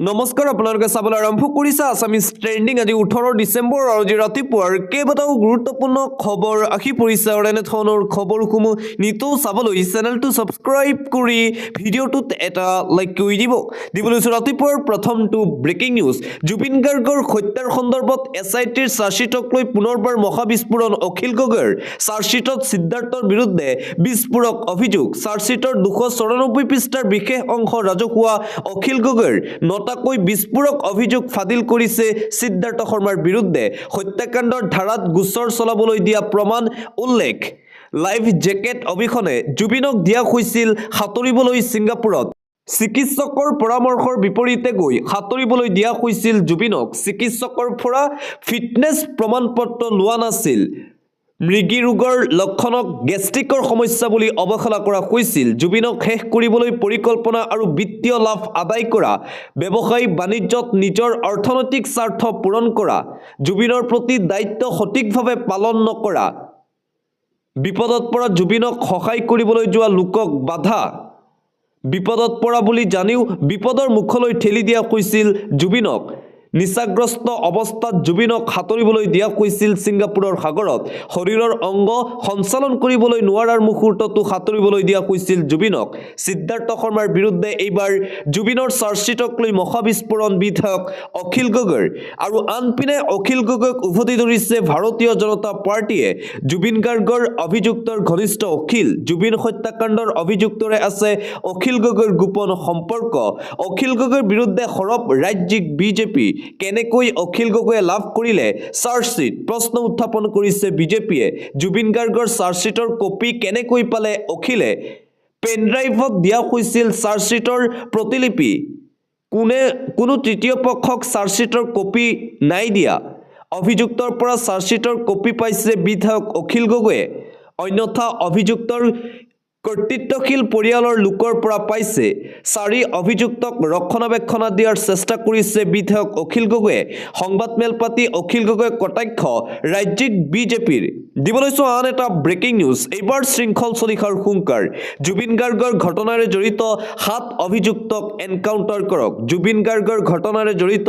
নমস্কাৰ আপোনালোকে চাবলৈ আৰম্ভ কৰিছে আছামিজ ট্ৰেণ্ডিং আজি 18 ডিচেম্বৰ আৰু আজি ৰাতিপুৱাৰ কেইবাটাও গুৰুত্বপূৰ্ণ খবৰ আহি পৰিছে আৰু এনেধৰণৰ খবৰসমূহ নিতৌ চাবলৈ চেনেলটো ছাবস্ক্ৰাইব কৰি ভিডিঅ'টোত এটা লাইক কৰি দিবলৈ ৰাতিপুৱাৰ প্ৰথমটো ব্ৰেকিং নিউজ জুবিন গাৰ্গৰ হত্যাৰ সন্দৰ্ভত এছআইটিৰ চাৰ্জশ্বিটক লৈ পুনৰবাৰ মহাবিস্ফোৰণ অখিল গগৈৰ চাৰ্জশ্বিটত সিদ্ধাৰ্থৰ বিৰুদ্ধে বিস্ফোৰক অভিযোগ চাৰ্জশ্বিটৰ 294 পৃষ্ঠাৰ বিশেষ অংশ ৰাজহুৱা অখিল গগৈৰ নটাকৈ বিস্ফোৰক অভিযোগ ফাদিল কৰিছে সিদ্ধাৰ্থ শৰ্মাৰ বিৰুদ্ধে হত্যাকাণ্ডৰ ধাৰাত গোচৰ চলাবলৈ দিয়া প্ৰমাণ উল্লেখ লাইফ জেকেট অবিহনে জুবিনক দিয়া হৈছিল সাঁতুৰিবলৈ ছিংগাপুৰত চিকিৎসকৰ পৰামৰ্শৰ বিপৰীতে গৈ সাঁতুৰিবলৈ দিয়া হৈছিল জুবিনক চিকিৎসকৰ পৰা ফিটনেছ প্ৰমাণপত্ৰ লোৱা নাছিল মৃগী ৰোগৰ লক্ষণক গেষ্ট্ৰিকৰ সমস্যা বুলি অৱহেলা কৰা হৈছিল জুবিনক শেষ কৰিবলৈ পৰিকল্পনা আৰু বিত্তীয় লাভ আদায় কৰা ব্যৱসায়ী বাণিজ্যত নিজৰ অৰ্থনৈতিক স্বাৰ্থ পূৰণ কৰা জুবিনৰ প্ৰতি দায়িত্ব সঠিকভাৱে পালন নকৰা বিপদত পৰা জুবিনক সহায় কৰিবলৈ যোৱা লোকক বাধা বিপদত পৰা বুলি জানিও বিপদৰ মুখলৈ ঠেলি দিয়া হৈছিল জুবিনক নিচাগ্ৰস্ত অৱস্থাত জুবিনক সাঁতুৰিবলৈ দিয়া হৈছিল ছিংগাপুৰৰ সাগৰত শৰীৰৰ অংগ সঞ্চালন কৰিবলৈ নোৱাৰাৰ মুহূৰ্ততো সাঁতুৰিবলৈ দিয়া হৈছিল জুবিনক সিদ্ধাৰ্থ শৰ্মাৰ বিৰুদ্ধে এইবাৰ জুবিনৰ চাৰ্জশ্বিটক লৈ মহাবিস্ফোৰণ বিধায়ক অখিল গগৈৰ আৰু আনপিনে অখিল গগৈক উভতি ধৰিছে ভাৰতীয় জনতা পাৰ্টিয়ে জুবিন গাৰ্গৰ অভিযুক্তৰ ঘনিষ্ঠ অখিল জুবিন হত্যাকাণ্ডৰ অভিযুক্তৰে আছে অখিল গগৈৰ গোপন সম্পৰ্ক অখিল গগৈৰ বিৰুদ্ধে সৰব ৰাজ্যিক বিজেপি কেনেকৈ অখিল গগৈয়ে লাভ কৰিলে চাৰ্জশ্বিট প্ৰশ্ন উত্থাপন কৰিছে বিজেপিয়ে জুবিন গাৰ্গৰ চাৰ্জশ্বিটৰ কপি কেনেকৈ পালে অখিলে পেনড্ৰাইভত দিয়া হৈছিল চাৰ্জশ্বিটৰ প্ৰতিলিপি কোনো তৃতীয় পক্ষক চাৰ্জশ্বিটৰ কপি নাই দিয়া অভিযুক্তৰ পৰা চাৰ্জশ্বিটৰ কপি পাইছে বিধায়ক অখিল গগৈয়ে অন্যথা অভিযুক্তৰ কৰ্তৃত্বশীল পৰিয়ালৰ লোকৰ পৰা পাইছে চাৰি অভিযুক্তক ৰক্ষণাবেক্ষণ দিয়াৰ চেষ্টা কৰিছে বিধায়ক অখিল গগৈয়ে সংবাদমেল পাতি অখিল গগৈৰ কটাক্ষ ৰাজ্যিক বিজেপিৰ দিবলৈছো আন এটা ব্ৰেকিং নিউজ এইবাৰ শৃংখল চলিহাৰ হুংকাৰ জুবিন গাৰ্গৰ ঘটনাৰে জড়িত 7 অভিযুক্তক এনকাউণ্টাৰ কৰক জুবিন গাৰ্গৰ ঘটনাৰে জড়িত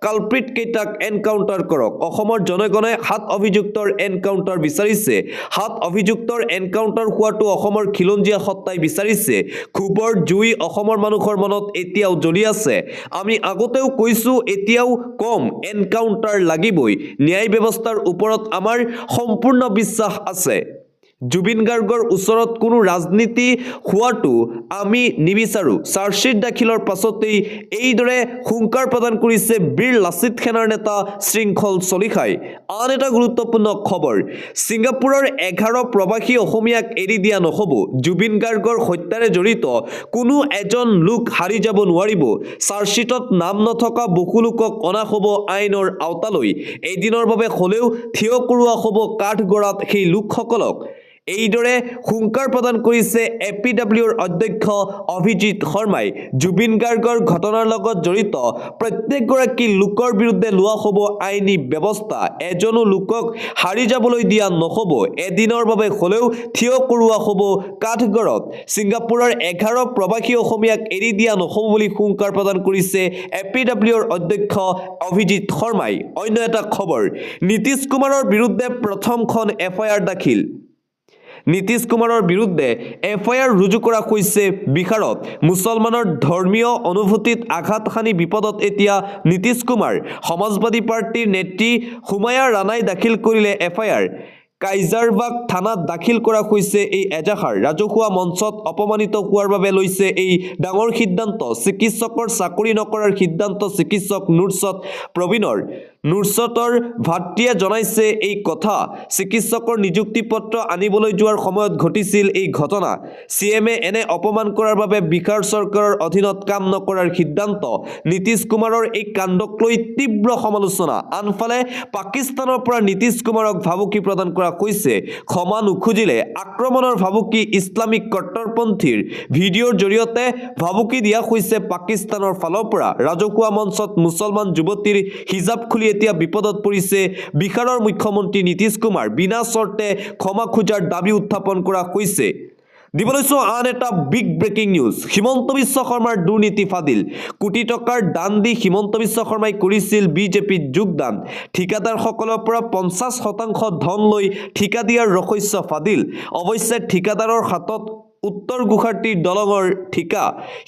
কালপ্ৰিট কেইটাক এনকাউণ্টাৰ কৰক অসমৰ জনগণে 7 অভিযুক্তৰ এনকাউণ্টাৰ বিচাৰিছে 7 অভিযুক্তৰ এনকাউণ্টাৰ হোৱাটো অসমৰ খিলঞ্জীয়া সত্তাই বিচাৰিছে খুবৰ জুই অসমৰ মানুহৰ মনত এতিয়াও জ্বলি আছে আমি আগতেও কৈছো এতিয়াও কম এনকাউণ্টাৰ লাগিবই ন্যায় ব্যৱস্থাৰ ওপৰত আমাৰ সম্পূৰ্ণ বিশ্বাস আছে জুবিন গাৰ্গৰ ওচৰত কোনো ৰাজনীতি হোৱাটো আমি নিবিচাৰো চাৰ্জশ্বিট দাখিলৰ পাছতেই এইদৰে হুংকাৰ প্ৰদান কৰিছে বীৰ লাচিত সেনাৰ নেতা শৃংখল চলিহাই আন এটা গুৰুত্বপূৰ্ণ খবৰ ছিংগাপুৰৰ 11 প্ৰবাসী অসমীয়াক এৰি দিয়া নহব জুবিন গাৰ্গৰ হত্যাৰে জড়িত কোনো এজন লোক হাৰি যাব নোৱাৰিব চাৰ্জশ্বিটত নাম নথকা বহু লোকক অনা হ'ব আইনৰ আওতালৈ এদিনৰ বাবে হলেও থিয় কৰোৱা হ'ব কাঠগড়াত সেই লোকসকলক এইদৰে হুংকাৰ প্ৰদান কৰিছে এপিডব্লিউৰ অধ্যক্ষ অভিজিৎ শৰ্মাই জুবিন গাৰ্গৰ ঘটনাৰ লগত জড়িত প্ৰত্যেকগৰাকী লোকৰ বিৰুদ্ধে লোৱা হ'ব আইনী ব্যৱস্থা এজনো লোকক হাৰি যাবলৈ দিয়া নহ'ব এদিনৰ বাবে হলেও থিয় কৰোৱা হ'ব কাঠগড়ত ছিংগাপুৰৰ 11 প্ৰবাসী অসমীয়াক এৰি দিয়া নহ'ব বুলি হুংকাৰ প্ৰদান কৰিছে এপিডব্লিউৰ অধ্যক্ষ অভিজিৎ শৰ্মাই অন্য এটা খবৰ নীতিশ কুমাৰৰ বিৰুদ্ধে প্ৰথমখন এফআইআৰ দাখিল নীতিশ কুমাৰৰ বিৰুদ্ধে এফআইআৰ ৰুজু কৰা হৈছে বিহাৰত মুছলমানৰ ধৰ্মীয় অনুভূতিত আঘাত হানি বিপদত এতিয়া নীতিশ কুমাৰ সমাজবাদী পাৰ্টিৰ নেত্ৰী হুমায়া ৰাণাই দাখিল কৰিলে এফআইআৰ কাইজাৰবাগ থানাত দাখিল কৰা হৈছে এই এজাহাৰ ৰাজহুৱা মঞ্চত অপমানিত হোৱাৰ বাবে লৈছে এই ডাঙৰ সিদ্ধান্ত চিকিৎসকৰ চাকৰি নকৰাৰ সিদ্ধান্ত চিকিৎসক নুৰছত প্ৰবীণৰ নুৰছতৰ ভাতৃয়ে জনাইছে এই কথা চিকিৎসকৰ নিযুক্তি পত্ৰ আনিবলৈ যোৱাৰ সময়ত ঘটিছিল এই ঘটনা সিএমএ এনে অপমান কৰাৰ বাবে বিহাৰ চৰকাৰৰ অধীনত কাম নকৰাৰ সিদ্ধান্ত নীতিশ কুমাৰৰ এই কাণ্ডক লৈ তীব্ৰ সমালোচনা আনফালে পাকিস্তানৰ পৰা নীতিশ কুমাৰক ভাবুকি প্ৰদান কৰা হৈছে ক্ষমা নুখুজিলে আক্ৰমণৰ ভাবুকি ইছলামিক কট্টৰপন্থীৰ ভিডিঅ'ৰ জৰিয়তে ভাবুকি দিয়া হৈছে পাকিস্তানৰ ফালৰ পৰা ৰাজহুৱা মঞ্চত মুছলমান যুৱতীৰ হিজাব খুলি এতিয়া বিপদত পৰিছে বিহাৰৰ মুখ্যমন্ত্ৰী নীতিশ কুমাৰ বিনা চৰ্তে ক্ষমা খোজাৰ দাবী উত্থাপন কৰা হৈছে দিবলৈছো আন এটা big breaking news Himanta Biswa শৰ্মাৰ দুৰ্নীতি ফাদিল কোটি টকাৰ দান দি হিমন্ত বিশ্ব শৰ্মাই কৰিছিল বিজেপিত যোগদান ঠিকাদাৰসকলৰ পৰা 50% ধন লৈ ঠিকা দিয়াৰ ৰহস্য ফাদিল অৱশ্যে ঠিকাদাৰৰ হাতত উত্তৰ গুৱাহাটীৰ দলঙৰ ঠিকা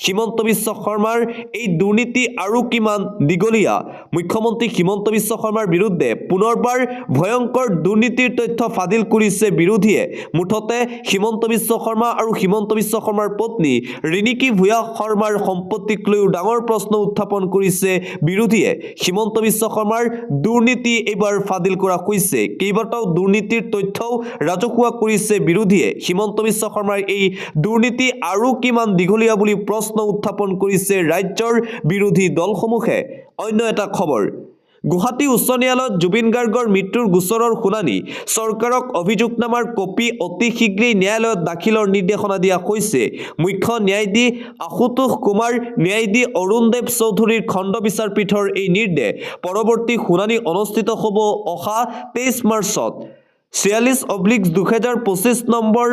হিমন্ত বিশ্ব শৰ্মাৰ এই দুৰ্নীতি আৰু কিমান দীঘলীয়া মুখ্যমন্ত্ৰী হিমন্ত বিশ্ব শৰ্মাৰ বিৰুদ্ধে পুনৰবাৰ ভয়ংকৰ দুৰ্নীতিৰ তথ্য ফাদিল কৰিছে বিৰোধীয়ে মুঠতে হিমন্ত বিশ্ব শৰ্মা আৰু হিমন্ত বিশ্ব শৰ্মাৰ পত্নী ৰিণিকী ভূঞা শৰ্মাৰ সম্পত্তিক লৈ ডাঙৰ প্ৰশ্ন উত্থাপন কৰিছে বিৰোধীয়ে হিমন্ত বিশ্ব শৰ্মাৰ দুৰ্নীতি এইবাৰ ফাদিল কৰা হৈছে কেইবাটাও দুৰ্নীতিৰ তথ্যও ৰাজহুৱা কৰিছে বিৰোধীয়ে হিমন্ত বিশ্ব শৰ্মাৰ এই দুৰ্নীতি আৰু কিমান দীঘলীয়া বুলি প্ৰশ্ন উত্থাপন কৰিছে ৰাজ্যৰ বিৰোধী দলসমূহে অন্য এটা খবৰ গুৱাহাটী উচ্চ ন্যায়ালয়ত জুবিন গাৰ্গৰ মৃত্যুৰ গোচৰৰ শুনানি চৰকাৰক অভিযোগনামাৰ কপি অতি শীঘ্ৰেই ন্যায়ালয়ত দাখিলৰ নিৰ্দেশনা দিয়া হৈছে মুখ্য ন্যায়াধীশ আশুতোষ কুমাৰ ন্যায়াধীশ অৰুণদেৱ চৌধুৰীৰ খণ্ড বিচাৰপীঠৰ এই নিৰ্দেশ পৰৱৰ্তী শুনানি অনুষ্ঠিত হ'ব অহা 23 মাৰ্চত 46/2025 নম্বৰ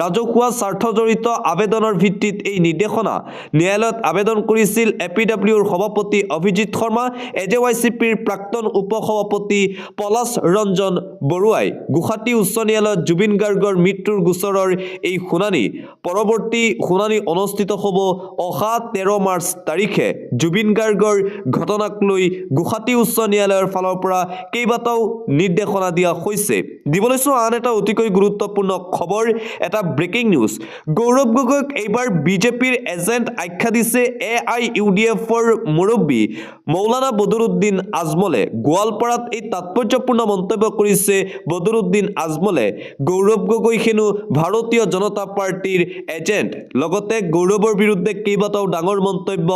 ৰাজহুৱা স্বাৰ্থজড়িত আবেদনৰ ভিত্তিত এই নিৰ্দেশনা ন্যায়ালয়ত আবেদন কৰিছিল এপিডব্লিউৰ সভাপতি অভিজিৎ শৰ্মা এজেৱাইচিপিৰ প্ৰাক্তন উপসভাপতি পলাশ ৰঞ্জন বৰুৱাই গুৱাহাটী উচ্চ ন্যায়ালয়ত জুবিন গাৰ্গৰ মৃত্যুৰ গোচৰৰ এই শুনানি পৰৱৰ্তী শুনানি অনুষ্ঠিত হ'ব অহা 13 মাৰ্চ তাৰিখে জুবিন গাৰ্গৰ ঘটনাক লৈ গুৱাহাটী উচ্চ ন্যায়ালয়ৰ ফালৰ পৰা কেইবাটাও নিৰ্দেশনা দিয়া হৈছে দিবলৈছো আন এটা অতিকৈ গুৰুত্বপূৰ্ণ খবৰ এটা ব্ৰেকিং নিউজ গৌৰৱ গগৈক এইবাৰ বিজেপিৰ এজেণ্ট আখ্যা দিছে AIUDFৰ মুৰব্বী মৌলানা বদৰুদ্দিন আজমলে গোৱালপাৰাত এই তাৎপৰ্যপূৰ্ণ মন্তব্য কৰিছে বদৰুদ্দিন আজমলে গৌৰৱ গগৈ হেনো ভাৰতীয় জনতা পাৰ্টিৰ এজেণ্ট লগতে গৌৰৱৰ বিৰুদ্ধে কেইবাটাও ডাঙৰ মন্তব্য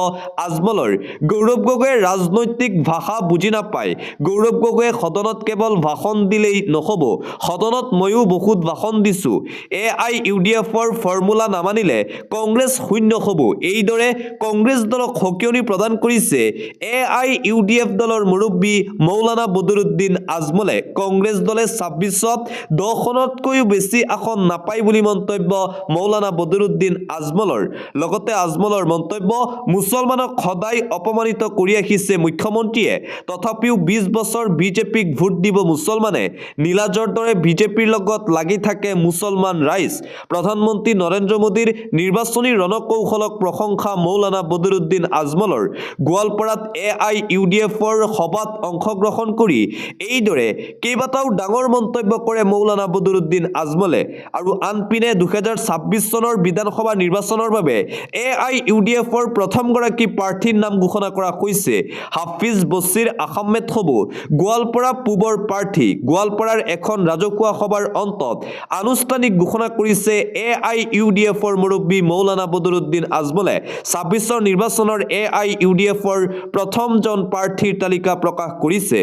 আজমলৰ গৌৰৱ গগৈয়ে ৰাজনৈতিক ভাষা বুজি নাপায় গৌৰৱ গগৈয়ে সদনত কেৱল ভাষণ দিলেই নহ'ব সদনত ময়ো বহুত ভাষণ দিছোঁ AIUDFৰ ফৰ্মুলা নামানিলে কংগ্ৰেছ শূন্য হ'ব এইদৰে কংগ্ৰেছ দলক সকিয়নি প্ৰদান কৰিছে AIUDF দলৰ মুৰব্বী মৌলানা বদৰুদ্দিন আজমলে কংগ্ৰেছ দলে 26ত 10খনতকৈও বেছি আসন নাপায় বুলি মন্তব্য মৌলানা বদৰুদ্দিন আজমলৰ লগতে আজমলৰ মন্তব্য মুছলমানক সদায় অপমানিত কৰি আহিছে মুখ্যমন্ত্ৰীয়ে তথাপিও 20 বছৰ বিজেপিক ভোট দিব মুছলমানে নীলাজৰ দৰে বিজেপিৰ লগত লাগি থাকে মুছলমান ৰাইজ প্ৰধানমন্ত্ৰী নৰেন্দ্ৰ মোদীৰ নিৰ্বাচনী ৰণকৌশলক প্ৰশংসা মৌলানা বদৰুদ্দিন আজমলৰ গোৱালপাৰাত AIUDFৰ সভাত অংশগ্ৰহণ কৰি এইদৰে কেইবাটাও ডাঙৰ মন্তব্য কৰে মৌলানা বদৰুদ্দিন আজমলে আৰু আনপিনে 2026 চনৰ বিধানসভা নিৰ্বাচনৰ বাবে AIUDFৰ প্ৰথমগৰাকী প্ৰাৰ্থীৰ নাম ঘোষণা কৰা হৈছে হাফিজ বছিৰ আহমেদ হ'ব গোৱালপাৰা পূবৰ প্ৰাৰ্থী গোৱালপাৰাৰ এখন ৰাজহুৱা সভাৰ অন্তত আনুষ্ঠানিক ঘোষণা কৰিছে AIUDFৰ মুৰব্বী মৌলানা বদৰুদ্দিন আজমলে 26ৰ নিৰ্বাচনৰ AIUDFৰ প্ৰথমজন প্ৰাৰ্থীৰ তালিকা প্ৰকাশ কৰিছে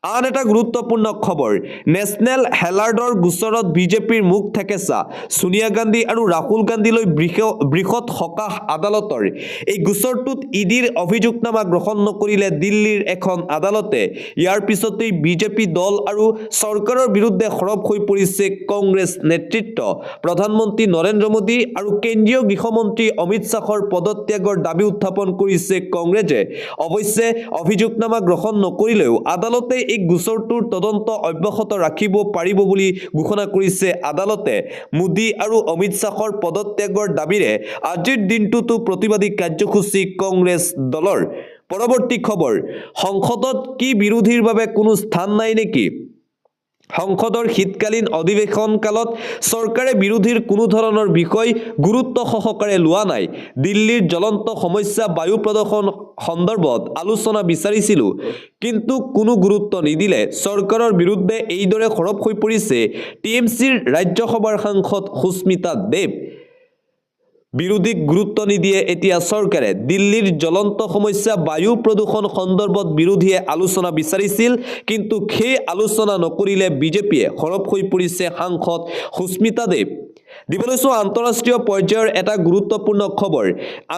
আন এটা গুৰুত্বপূৰ্ণ খবৰ নেশ্যনেল হেৰাল্ডৰ গোচৰত বিজেপিৰ মুখ থেকেচা সোনিয়া গান্ধী আৰু ৰাহুল গান্ধীলৈ বৃহৎ সকাহ আদালতৰ এই গোচৰটোত ইডিৰ অভিযোগনামা গ্ৰহণ নকৰিলে দিল্লীৰ এখন আদালতে ইয়াৰ পিছতেই বিজেপি দল আৰু চৰকাৰৰ বিৰুদ্ধে সৰব হৈ পৰিছে কংগ্ৰেছ নেতৃত্ব প্ৰধানমন্ত্ৰী নৰেন্দ্ৰ মোদী আৰু কেন্দ্ৰীয় গৃহমন্ত্ৰী অমিত শ্বাহৰ পদত্যাগৰ দাবী উত্থাপন কৰিছে কংগ্ৰেছে অৱশ্যে অভিযোগনামা গ্ৰহণ নকৰিলেও আদালতে এই গোচৰটোৰ তদন্ত অব্যাহত ৰাখিব পাৰিব বুলি ঘোষণা কৰিছে আদালতে মোদী আৰু অমিত শ্বাহৰ পদত্যাগৰ দাবীৰে আজিৰ দিনটোতো প্ৰতিবাদী কাৰ্যসূচী কংগ্ৰেছ দলৰ পৰৱৰ্তী খবৰ সংসদত কি বিৰোধীৰ বাবে কোনো স্থান নাই নেকি সংসদৰ শীতকালীন অধিৱেশন কালত চৰকাৰে বিৰোধীৰ কোনো ধৰণৰ বিষয় গুৰুত্ব সহকাৰে লোৱা নাই দিল্লীৰ জ্বলন্ত সমস্যা বায়ু প্ৰদূষণ সন্দৰ্ভত আলোচনা বিচাৰিছিল কিন্তু কোনো গুৰুত্ব নিদিলে চৰকাৰৰ বিৰুদ্ধে এইদৰে সৰব হৈ পৰিছে টিএমচিৰ ৰাজ্যসভাৰ সাংসদ সুস্মিতা দেৱ বিৰোধীক গুৰুত্ব নিদিয়ে এতিয়া চৰকাৰে দিল্লীৰ জ্বলন্ত সমস্যা বায়ু প্ৰদূষণ সন্দৰ্ভত বিৰোধীয়ে আলোচনা বিচাৰিছিল কিন্তু সেই আলোচনা নকৰিলে বিজেপিয়ে সৰব হৈ পৰিছে সাংসদ সুস্মিতা দেৱ দিবলৈছো আন্তঃৰাষ্ট্ৰীয় পৰ্যায়ৰ এটা গুৰুত্বপূৰ্ণ খবৰ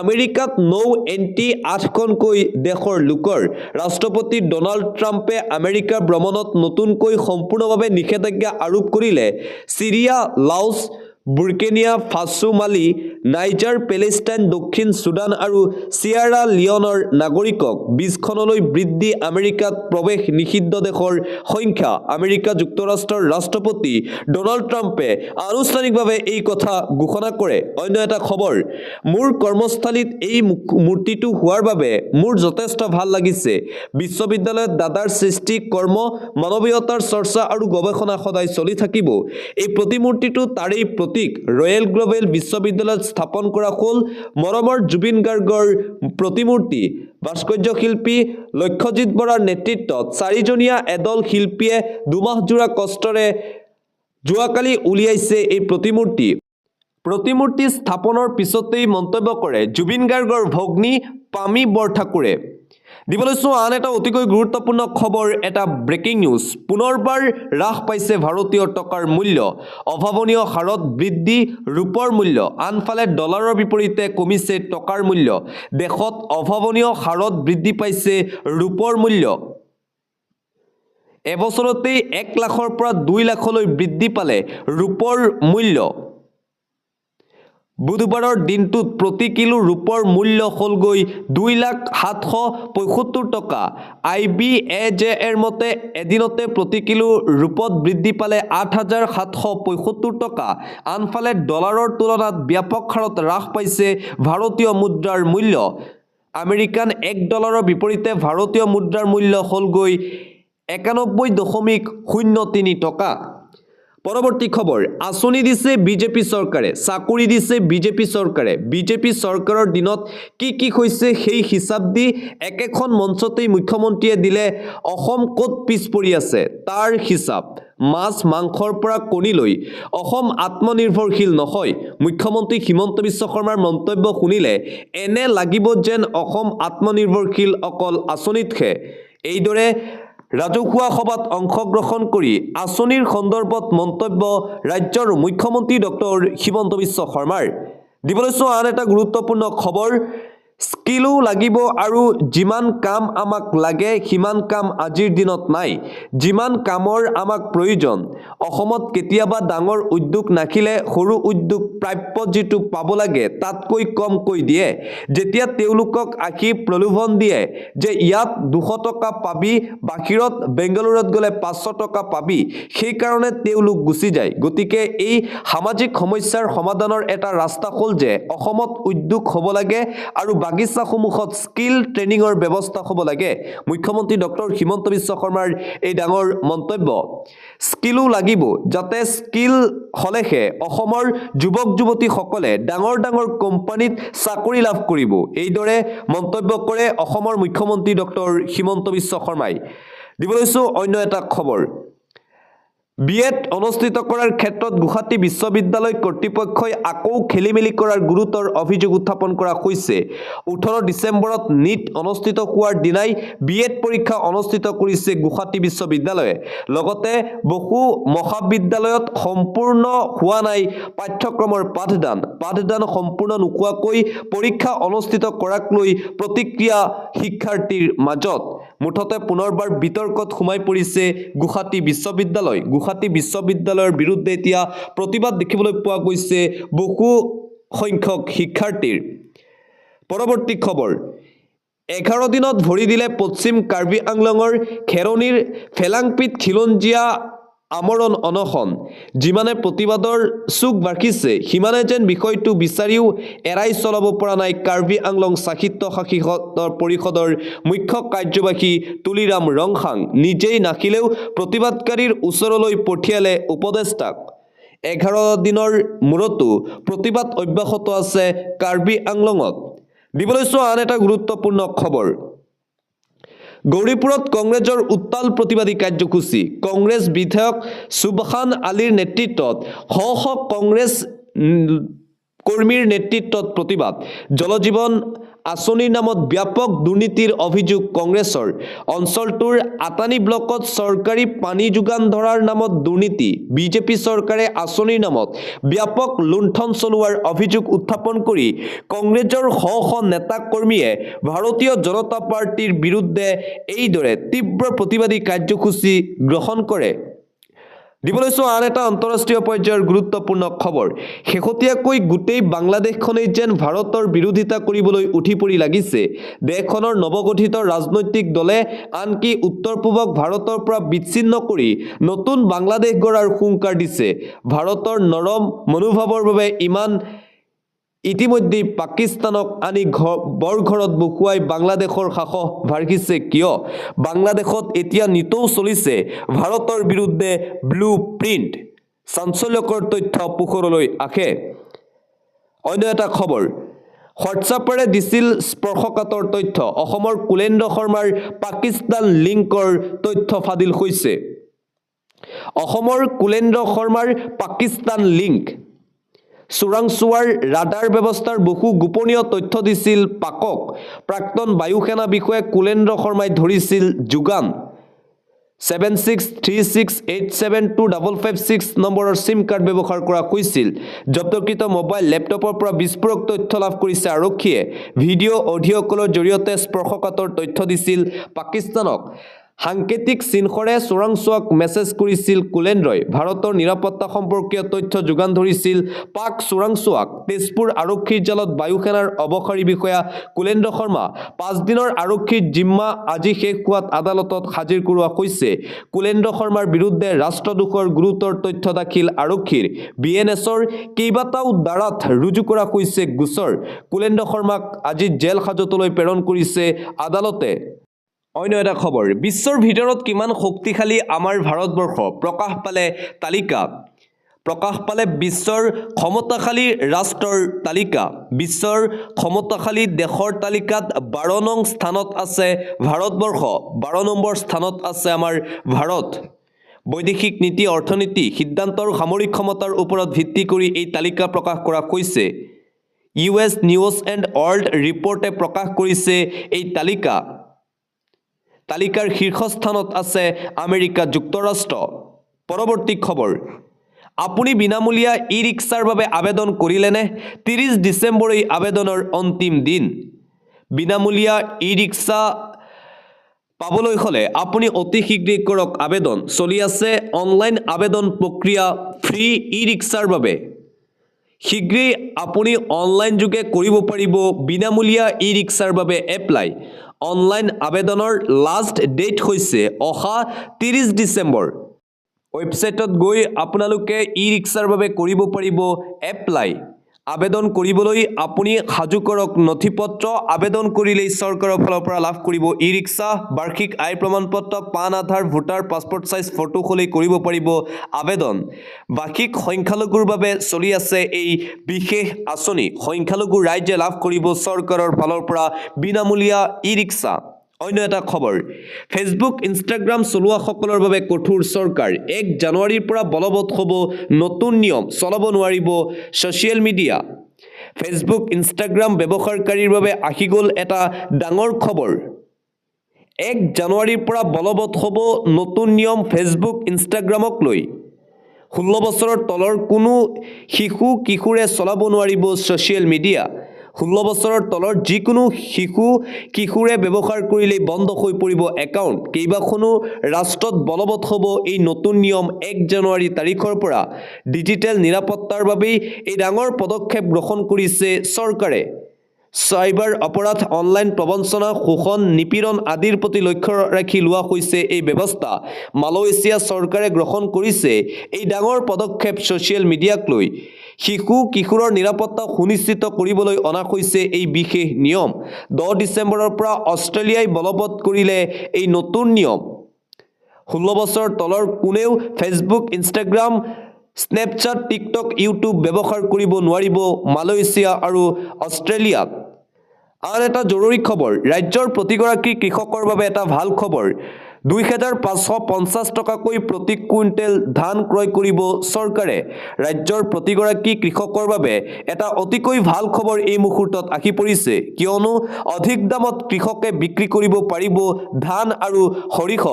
আমেৰিকাত নৌ এণ্টি 8খনকৈ দেশৰ লোকৰ ৰাষ্ট্ৰপতি ডনাল্ড ট্ৰাম্পে আমেৰিকা ভ্ৰমণত নতুনকৈ সম্পূৰ্ণভাৱে নিষেধাজ্ঞা আৰোপ কৰিলে সিৰিয়া লাওছ বুৰ্কিনিয়া ফাছো, মালি, নাইজাৰ, পেলেষ্টাইন, দক্ষিণ ছুডান আৰু চিয়েৰা লিঅনৰ নাগৰিকক 20 খনলৈ বৃদ্ধি আমেৰিকাত প্ৰৱেশ নিষিদ্ধ দেশৰ সংখ্যা আমেৰিকা যুক্তৰাষ্ট্ৰৰ ৰাষ্ট্ৰপতি ডনাল্ড ট্ৰাম্পে আনুষ্ঠানিকভাৱে এই কথা ঘোষণা কৰে। অন্য এটা খবৰ, মোৰ কৰ্মস্থলীত এই মূৰ্তিটো হোৱাৰ বাবে মোৰ যথেষ্ট ভাল লাগিছে। বিশ্ববিদ্যালয়ত দাদাৰ সৃষ্টি, কৰ্ম, মানৱীয়তাৰ চৰ্চা আৰু গৱেষণা সদায় চলি থাকিব। এই প্ৰতিমূৰ্তিটো তাৰেই প্ৰতীক। ৰয়েল গ্লোবেল বিশ্ববিদ্যালয়ত স্থাপন কৰা হ'ল মৰমৰ জুবিন গাৰ্গৰ প্ৰতিমূৰ্তি। ভাস্কৰ্য শিল্পী লক্ষ্যজিৎ বৰাৰ নেতৃত্বত 4জনীয়া এদল শিল্পীয়ে দুমাহজোৰা কষ্টৰে যোৱাকালি উলিয়াইছে এই প্ৰতিমূৰ্তি। প্ৰতিমূৰ্তি স্থাপনৰ পিছতেই মন্তব্য কৰে জুবিন গাৰ্গৰ ভগ্নী পামী বৰঠাকুৰে। দিবলৈ আন এটা অতিকৈ গুৰুত্বপূৰ্ণ খবৰ, এটা ব্ৰেকিং নিউজ। পুনৰবাৰ হ্ৰাস পাইছে ভাৰতীয় টকাৰ মূল্য, অভাৱনীয় হাৰত বৃদ্ধি ৰূপৰ মূল্য। আনফালে ডলাৰৰ বিপৰীতে কমিছে টকাৰ মূল্য। দেশত অভাৱনীয় হাৰত বৃদ্ধি পাইছে ৰূপৰ মূল্য। এবছৰতেই 1 লাখৰ পৰা 2 লাখলৈ বৃদ্ধি পালে ৰূপৰ মূল্য। বুধবাৰৰ দিনটোত প্ৰতি কিলো ৰূপৰ মূল্য হ'লগৈ 2,07,75 টকা। IBAJৰ মতে এদিনতে প্ৰতি কিলো ৰূপত বৃদ্ধি পালে 8,775 টকা। আনফালে ডলাৰৰ তুলনাত ব্যাপক হাৰত হ্ৰাস পাইছে ভাৰতীয় মুদ্ৰাৰ মূল্য। আমেৰিকান $1 বিপৰীতে ভাৰতীয় মুদ্ৰাৰ মূল্য হ'লগৈ 91.03 টকা। পৰৱৰ্তী খবৰ, আঁচনি দিছে বিজেপি চৰকাৰে, চাকৰি দিছে বিজেপি চৰকাৰে। বিজেপি চৰকাৰৰ দিনত কি কি হৈছে সেই হিচাপ দি একেখন মঞ্চতেই মুখ্যমন্ত্ৰীয়ে দিলে অসম ক'ত পিছ পৰি আছে তাৰ হিচাপ। মাছ মাংসৰ পৰা কণীলৈ অসম আত্মনিৰ্ভৰশীল নহয়। মুখ্যমন্ত্ৰী হিমন্ত বিশ্ব শৰ্মাৰ মন্তব্য শুনিলে এনে লাগিব যেন অসম আত্মনিৰ্ভৰশীল অকল আঁচনিতহে। এইদৰে ৰাজহুৱা সভাত অংশগ্ৰহণ কৰি আঁচনিৰ সন্দৰ্ভত মন্তব্য ৰাজ্যৰ মুখ্যমন্ত্ৰী ডক্টৰ হিমন্ত বিশ্ব শৰ্মাৰ। দিবলৈ আন এটা গুৰুত্বপূৰ্ণ খবৰ, স্কিলো লাগিব আৰু যিমান কাম আমাক লাগে সিমান কাম আজিৰ দিনত নাই। যিমান কামৰ আমাক প্ৰয়োজন। অসমত কেতিয়াবা ডাঙৰ উদ্যোগ নাখিলে সৰু উদ্যোগ প্ৰাপ্য যিটো পাব লাগে তাতকৈ কমকৈ দিয়ে। যেতিয়া তেওঁলোকক আহি প্ৰলোভন দিয়ে যে ইয়াত 200 টকা পাবি, বাহিৰত বেংগালুৰুত গ'লে 500 টকা পাবি, সেইকাৰণে তেওঁলোক গুচি যায়। গতিকে এই সামাজিক সমস্যাৰ সমাধানৰ এটা ৰাস্তা হ'ল যে অসমত উদ্যোগ হ'ব লাগে আৰু বাগিচাসমূহত স্কিল ট্ৰেইনিঙৰ ব্যৱস্থা হ'ব লাগে। মুখ্যমন্ত্ৰী ডক্টৰ হিমন্ত বিশ্ব শৰ্মাৰ এই ডাঙৰ মন্তব্য। স্কিলো লাগিব, যাতে স্কিল হ'লেহে অসমৰ যুৱক যুৱতীসকলে ডাঙৰ ডাঙৰ কোম্পানীত চাকৰি লাভ কৰিব। এইদৰে মন্তব্য কৰে অসমৰ মুখ্যমন্ত্ৰী ডক্টৰ হিমন্ত বিশ্ব শৰ্মাই। দিবলৈ অন্য এটা খবৰ, BEd অনুষ্ঠিত কৰাৰ ক্ষেত্ৰত গুৱাহাটী বিশ্ববিদ্যালয় কৰ্তৃপক্ষই আকৌ খেলিমেলি কৰাৰ গুৰুতৰ অভিযোগ উত্থাপন কৰা হৈছে। 18 ডিচেম্বৰত নিট অনুষ্ঠিত হোৱাৰ দিনাই BEd পৰীক্ষা অনুষ্ঠিত কৰিছে গুৱাহাটী বিশ্ববিদ্যালয়ে। লগতে বহু মহাবিদ্যালয়ত সম্পূৰ্ণ হোৱা নাই পাঠ্যক্ৰমৰ পাঠদান। পাঠদান সম্পূৰ্ণ নোহোৱাকৈ পৰীক্ষা অনুষ্ঠিত কৰাক লৈ প্ৰতিক্ৰিয়া শিক্ষাৰ্থীৰ মাজত। মুঠতে পুনৰবাৰ বিতৰ্কত সোমাই পৰিছে গুৱাহাটী বিশ্ববিদ্যালয়। গুৱাহাটী বিশ্ববিদ্যালয়ৰ বিৰুদ্ধে এতিয়া প্ৰতিবাদ দেখিবলৈ পোৱা গৈছে বহু সংখ্যক শিক্ষাৰ্থীৰ। পৰৱৰ্তী খবৰ, 11 দিনত ভৰি দিলে পশ্চিম কাৰ্বি আংলঙৰ খেৰণীৰ ফেলাংপিত খিলঞ্জীয়া আমৰণ অনশন। যিমানে প্ৰতিবাদৰ চুক বাঢ়িছে সিমানে যেন বিষয়টো বিচাৰিও এৰাই চলাব পৰা নাই কাৰ্বি আংলং সাহিত্য পৰিষদৰ মুখ্য কাৰ্যবাহী তুলিৰাম ৰংহাং। নিজেই নাখিলেও প্ৰতিবাদকাৰীৰ ওচৰলৈ পঠিয়ালে উপদেষ্টাক। 11 দিনৰ মূৰতো প্ৰতিবাদ অব্যাহত আছে কাৰ্বি আংলঙত। দিবলৈ আন এটা গুৰুত্বপূৰ্ণ খবৰ, গৌৰীপুৰত কংগ্ৰেছৰ উত্তাল প্ৰতিবাদী কাৰ্যসূচী। কংগ্ৰেছ বিধায়ক সুবহান আলীৰ নেতৃত্বত শ শ কংগ্ৰেছ কৰ্মীৰ নেতৃত্বত প্ৰতিবাদ। জল জীৱন আঁচনিৰ নামত ব্যাপক দুৰ্নীতিৰ অভিযোগ কংগ্ৰেছৰ। অঞ্চলটোৰ আটানী ব্লকত চৰকাৰী পানী যোগান ধৰাৰ নামত দুৰ্নীতি। বিজেপি চৰকাৰে আঁচনিৰ নামত ব্যাপক লুণ্ঠন চলোৱাৰ অভিযোগ উত্থাপন কৰি কংগ্ৰেছৰ শ শ নেতা কৰ্মীয়ে ভাৰতীয় জনতা পাৰ্টিৰ বিৰুদ্ধে এইদৰে তীব্ৰ প্ৰতিবাদী কাৰ্যসূচী গ্ৰহণ কৰে। দিবলৈছো আন এটা আন্তঃৰাষ্ট্ৰীয় পৰ্যায়ৰ গুৰুত্বপূৰ্ণ খবৰ শেহতীয়াকৈ গোটেই বাংলাদেশখনেই যেন ভাৰতৰ বিৰোধিতা কৰিবলৈ উঠি পৰি লাগিছে দেশখনৰ নৱগঠিত ৰাজনৈতিক দলে আনকি উত্তৰ পূবক ভাৰতৰ পৰা বিচ্ছিন্ন কৰি নতুন বাংলাদেশ গঢ়াৰ হুংকাৰ দিছে ভাৰতৰ নৰম মনোভাৱৰ বাবে ইতিমধ্যে পাকিস্তানক আনি বৰঘৰত বহুৱাই বাংলাদেশৰ সাহস ভাগিছে কিয় বাংলাদেশত এতিয়া নিতৌ চলিছে ভাৰতৰ বিৰুদ্ধে ব্লু প্ৰিণ্ট চাঞ্চল্যকৰ তথ্য পোহৰলৈ আহে অন্য এটা খবৰ হোৱাটছআপেৰে দিছিল স্পৰ্শকাতৰ তথ্য অসমৰ কুলেন্দ্ৰ শৰ্মাৰ পাকিস্তান লিংকৰ তথ্য ফাদিল হৈছে অসমৰ কুলেন্দ্ৰ শৰ্মাৰ পাকিস্তান লিংক চোৰাংচোৱাৰ ৰাডাৰ ব্যৱস্থাৰ বহু গোপনীয় তথ্য দিছিল পাকক প্ৰাক্তন বায়ুসেনা বিষয়া কুলেন্দ্ৰ শৰ্মাই ধৰিছিল যোগান 7636872556 নম্বৰৰ সিম কাৰ্ড ব্যৱহাৰ কৰা হৈছিল জব্দকৃত মোবাইল লেপটপৰ পৰা বিস্ফোৰক তথ্য লাভ কৰিছে আৰক্ষীয়ে ভিডিঅ' অডিঅ' কলৰ জৰিয়তে স্পৰ্শকাতৰ তথ্য দিছিল পাকিস্তানক সাংকেতিক চিহ্নৰে চোৰাংচোৱাক মেছেজ কৰিছিল কুলেন্দ্ৰই ভাৰতৰ নিৰাপত্তা সম্পৰ্কীয় তথ্য যোগান ধৰিছিল পাক চোৰাংচোৱাক তেজপুৰ আৰক্ষীৰ জালত বায়ুসেনাৰ অৱসৰী বিষয়া কুলেন্দ্ৰ শৰ্মা 5 দিনৰ আৰক্ষীৰ জিম্মা আজি শেষ হোৱাত আদালতত হাজিৰ কৰোৱা হৈছে কুলেন্দ্ৰ শৰ্মাৰ বিৰুদ্ধে ৰাষ্ট্ৰদ্ৰোহৰ গুৰুতৰ তথ্য দাখিল আৰক্ষীৰ বিএনএছৰ কেইবাটাও ধাৰাত ৰুজু কৰা হৈছে গোচৰ কুলেন্দ্ৰ শৰ্মাক আজি জেল হাজতলৈ প্ৰেৰণ কৰিছে আদালতে অন্য এটা খবৰ বিশ্বৰ ভিতৰত কিমান শক্তিশালী আমাৰ ভাৰতবৰ্ষ প্ৰকাশ পালে বিশ্বৰ ক্ষমতাশালী ৰাষ্ট্ৰৰ তালিকা বিশ্বৰ ক্ষমতাশালী দেশৰ তালিকাত 12 নং স্থানত আছে ভাৰতবৰ্ষ 12 নম্বৰ স্থানত আছে আমাৰ ভাৰত বৈদেশিক নীতি অৰ্থনীতি সিদ্ধান্ত আৰু সামৰিক ক্ষমতাৰ ওপৰত ভিত্তি কৰি এই তালিকা প্ৰকাশ কৰা হৈছে ইউএছ নিউজ এণ্ড ৱৰ্ল্ড ৰিপৰ্টে প্ৰকাশ কৰিছে এই তালিকাৰ শীৰ্ষস্থানত আছে আমেৰিকা যুক্তৰাষ্ট্ৰ পৰৱৰ্তী খবৰ আপুনি বিনামূলীয়া ই-ৰিক্সাৰ বাবে আবেদন কৰিলেনে 30 ডিচেম্বৰ এই আবেদনৰ অন্তিম দিন বিনামূলীয়া ই-ৰিক্সা পাবলৈ হলে আপুনি অতি শীঘ্ৰেই কৰক আবেদন চলি আছে অনলাইন আবেদন প্ৰক্ৰিয়া ফ্ৰী ই-ৰিক্সাৰ বাবে শীঘ্ৰেই আপুনি অনলাইন যোগে কৰিব পাৰিব বিনামূলীয়া ই-ৰিক্সাৰ বাবে এপ্লাই অনলাইন আবেদনৰ লাষ্ট ডেট হৈছে অহা 30 ডিচেম্বৰ ৱেবছাইটত গৈ আপোনালোকে ই-ৰিক্সাৰ বাবে কৰিব পাৰিব এপ্লাই আবেদন কৰিবলৈ আপুনি সাজু কৰক নথিপত্ৰ আবেদন কৰিলেই চৰকাৰৰ ফালৰ পৰা লাভ কৰিব ই-ৰিক্সা বাৰ্ষিক আয় প্ৰমাণপত্ৰ পান আধাৰ ভোটাৰ পাছপোৰ্ট সাইজ ফটো খলি কৰিব পাৰিব আবেদন বাৰ্ষিক সংখ্যালঘুৰ বাবে চলি আছে এই বিশেষ আঁচনি সংখ্যালঘু ৰাজ্যে লাভ কৰিব চৰকাৰৰ ফালৰ পৰা বিনামূলীয়া ই-ৰিক্সা অন্য এটা খবৰ ফেচবুক ইনষ্টাগ্ৰাম চলোৱাসকলৰ বাবে কঠোৰ চৰকাৰ 1 জানুৱাৰীৰ পৰা বলবৎ হ'ব নতুন নিয়ম চলাব নোৱাৰিব ছ'চিয়েল মিডিয়া ফেচবুক ইনষ্টাগ্ৰাম ব্যৱহাৰকাৰীৰ বাবে আহি গ'ল এটা ডাঙৰ খবৰ 1 জানুৱাৰীৰ পৰা বলবৎ হ'ব নতুন নিয়ম ফেচবুক ইনষ্টাগ্ৰামক লৈ 16 বছৰৰ তলৰ কোনো শিশু কিশোৰে চলাব নোৱাৰিব ছ'চিয়েল মিডিয়া 16 বছৰৰ তলৰ যিকোনো শিশু কিশোৰে ব্যৱহাৰ কৰিলে বন্ধ হৈ পৰিব একাউণ্ট কেইবাখনো ৰাষ্ট্ৰত বলবৎ হ'ব এই নতুন নিয়ম 1 জানুৱাৰী তাৰিখৰ পৰা ডিজিটেল নিৰাপত্তাৰ বাবে এই ডাঙৰ পদক্ষেপ গ্ৰহণ কৰিছে চৰকাৰে সাইবাৰ অপৰাধ অনলাইন প্ৰবঞ্চনা শোষণ নিপীড়ন আদিৰ প্ৰতি লক্ষ্য ৰাখি লোৱা হৈছে এই ব্যৱস্থা মালয়েছিয়া চৰকাৰে গ্ৰহণ কৰিছে এই ডাঙৰ পদক্ষেপ ছ'চিয়েল মিডিয়াক লৈ শিশু কিশোৰৰ নিৰাপত্তা সুনিশ্চিত কৰিবলৈ অনা হৈছে এই বিশেষ নিয়ম 10 ডিচেম্বৰৰ পৰা অষ্ট্ৰেলিয়াই বলবৎ কৰিলে এই নতুন নিয়ম 16 বছৰ তলৰ কোনেও Facebook Instagram Snapchat TikTok YouTube ব্যৱহাৰ কৰিব নোৱাৰিব মালয়েছিয়া আৰু অষ্ট্ৰেলিয়াত আন এটা জৰুৰী খবৰ ৰাজ্যৰ প্ৰতিগৰাকী কৃষকৰ বাবে এটা ভাল খবৰ 2550 টকাকৈ প্ৰতি কুইণ্টেল ধান ক্ৰয় কৰিব চৰকাৰে ৰাজ্যৰ প্ৰতিগৰাকী কৃষকৰ বাবে এটা অতিকৈ ভাল খবৰ এই মুহূৰ্তত আহি পৰিছে কিয়নো অধিক দামত কৃষকে বিক্ৰী কৰিব পাৰিব ধান আৰু সৰিয়হ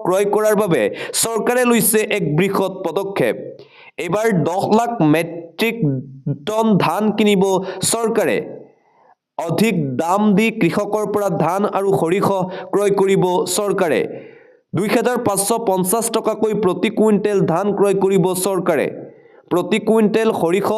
ক্ৰয় কৰাৰ বাবে চৰকাৰে লৈছে এক বৃহৎ পদক্ষেপ এবাৰ 10 লাখ মেট্ৰিক টন ধান কিনিব চৰকাৰে অধিক দাম দি কৃষকৰ পৰা ধান আৰু সৰিয়হ ক্ৰয় কৰিব চৰকাৰে 2550 টকাকৈ প্ৰতি কুইণ্টেল ধান ক্ৰয় কৰিব চৰকাৰে প্ৰতি কুইণ্টেল সৰিয়হ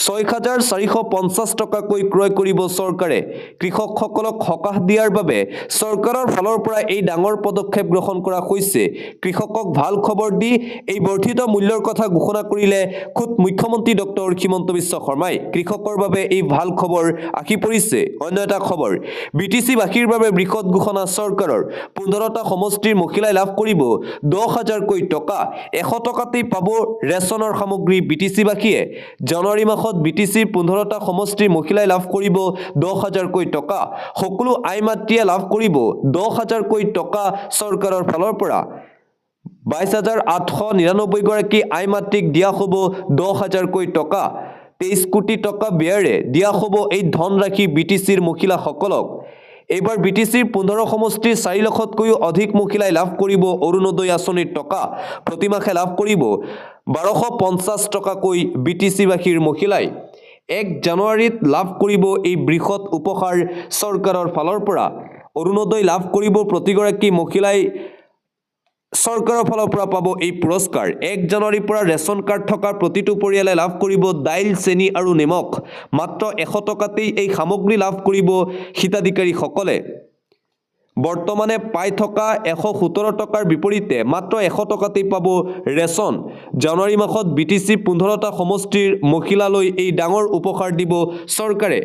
6450 টকাকৈ ক্ৰয় কৰিব চৰকাৰে কৃষকসকলক সকাহ দিয়াৰ বাবে চৰকাৰৰ ফালৰ পৰা এই ডাঙৰ পদক্ষেপ গ্ৰহণ কৰা হৈছে কৃষকক ভাল খবৰ দি এই বৰ্ধিত মূল্যৰ কথা ঘোষণা কৰিলে খুদ মুখ্যমন্ত্ৰী ডক্টৰ হিমন্ত বিশ্ব শৰ্মাই কৃষকৰ বাবে এই ভাল খবৰ আহি পৰিছে অন্য এটা খবৰ বিটিসি বাসীৰ বাবে বৃহৎ ঘোষণা চৰকাৰৰ 15টা সমষ্টিৰ মহিলাই লাভ কৰিব 10000 কৈ টকা 100 টকাতেই পাব ৰেচনৰ সামগ্ৰী বিটিসি বাসীয়ে জানুৱাৰী মাহত বিটিসিৰ 15টা সমষ্টিৰ মহিলাই লাভ কৰিব 10000 কৈ টকা সকলো আই মাতৃয়ে লাভ কৰিব 10000 কৈ টকা চৰকাৰৰ ফালৰ পৰা 22899 গৰাকী আই মাতৃক দিয়া হ'ব 10000 কৈ টকা 23 কোটি টকা ব্যয়েৰে দিয়া হ'ব এই ধনৰাশি বিটিসিৰ মহিলাসকলক এইবাৰ বিটিসিৰ 15 সমষ্টিৰ 4 লাখতকৈও অধিক মহিলাই লাভ কৰিব অৰুণোদয় আঁচনিৰ টকা প্ৰতিমাহে লাভ কৰিব 1250 টকাকৈ বিটিসি বাসীৰ মহিলাই 1 জানুৱাৰীত লাভ কৰিব এই বৃহৎ উপহাৰ চৰকাৰৰ ফালৰ পৰা অৰুণোদয় লাভ কৰিব প্ৰতিগৰাকী মহিলাই চৰকাৰৰ ফালৰ পৰা পাব এই পুৰস্কাৰ 1 জানুৱাৰীৰ পৰা ৰেচন কাৰ্ড থকা প্ৰতিটো পৰিয়ালে লাভ কৰিব দাইল চেনি আৰু নিমখ মাত্ৰ 100 টকাতেই এই সামগ্ৰী লাভ কৰিব হিতাধিকাৰীসকলে বৰ্তমানে পাই থকা 117 টকাৰ বিপৰীতে মাত্ৰ 100 টকাতেই পাব ৰেচন জানুৱাৰী মাহত বিটিসি 15টা সমষ্টিৰ মহিলালৈ এই ডাঙৰ উপহাৰ দিব চৰকাৰে